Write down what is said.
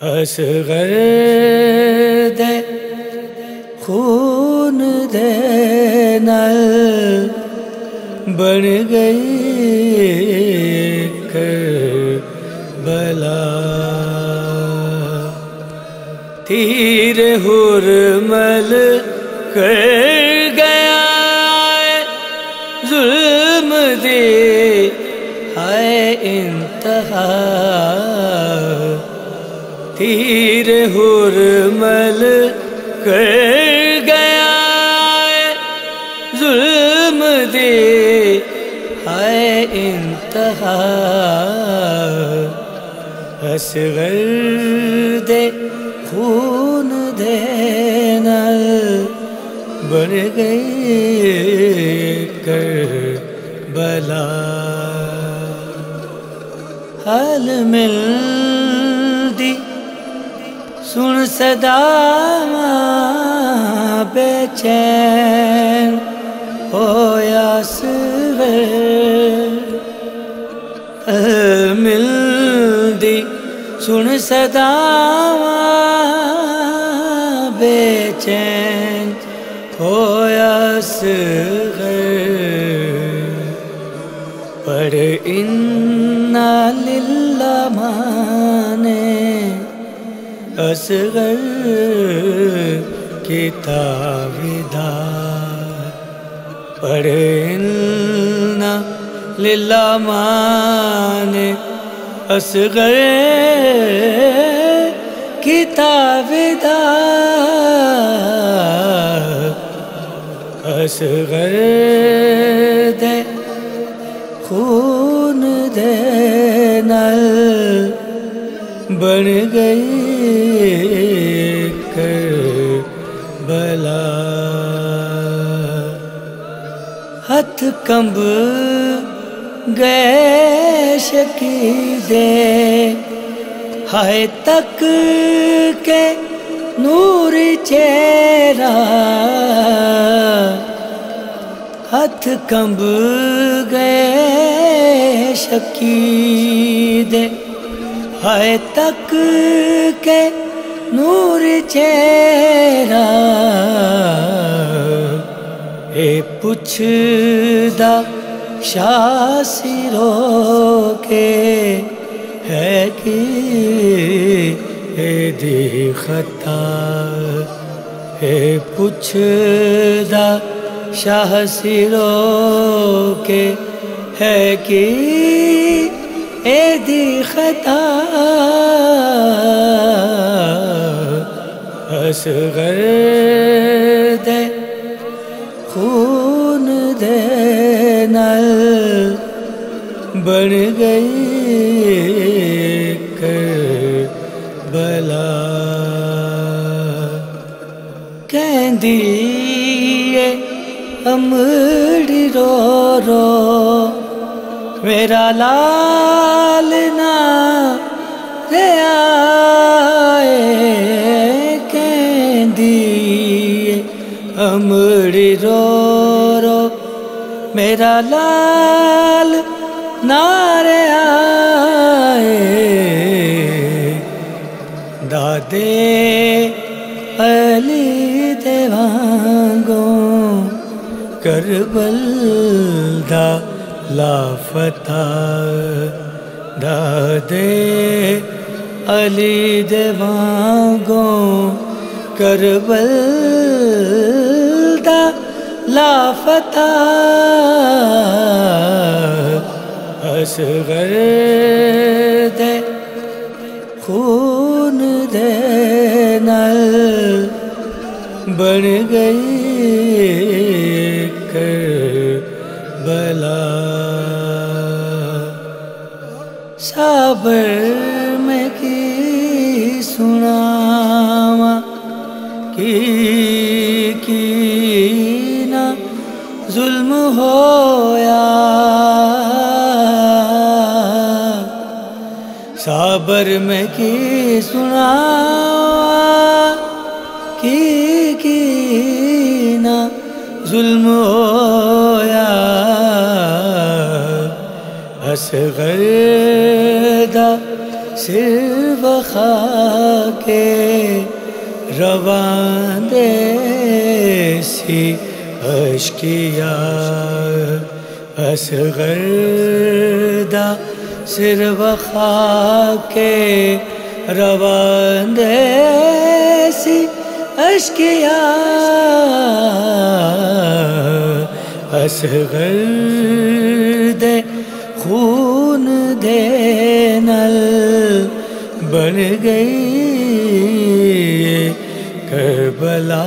اصغر دے خون دے نال بن گئی کربلا، تیر حرمل کر گیا ظلم دے ہائے انتہا، تیر حرمل کر گیا ظلم دے ہائے انتہا، اصغر دے خون دے نال بن گئی کربلا، حال مل دی سن صدا بے چین ہویا سویر، مل دی سن صدا بے چین ہویا صغیر، پڑھ انا للہ مانے اصغر کتاب دار، پڑھ انا للہ مانے اصغر کتاب دار، اصغر دے خون دے نال بن گئی کربلا، ہتھ کمب گئے شکیدے ہائے تک کے نور چہرہ، ہتھ کمب گئے شکیدے ہائے تک کے نور چہرہ، اے پوچھدا شاہ سرو کے ہے کہ اے دی خطا، اے پوچھدا شاہ سرو کے ہے کہ اے دی خطا، اصغر دے خون دے نال بن گئی کربلا، کہندی اے امڑی رو رو میرا لال نہ رہا ہے، کہندی امڑی رو رو میرا لال نہ رہا ہے، دادے علی دے وانگوں کربل دا لافتہ، دادے علی دے وانگوں کربل دا لافتہ، اصغر دے خون دے نال بن گئی کربلا، صابر میں کی سناواں کی نہ ظلم ہویا، صابر میں کی سناواں کی نہ ظلم ہویا، اصغر دا صرف خاک روان دے سی اشکیا اصغر دا صرف خاک روان دے سی اشکیا اصغر دے خون دے نل بن گئی کربلا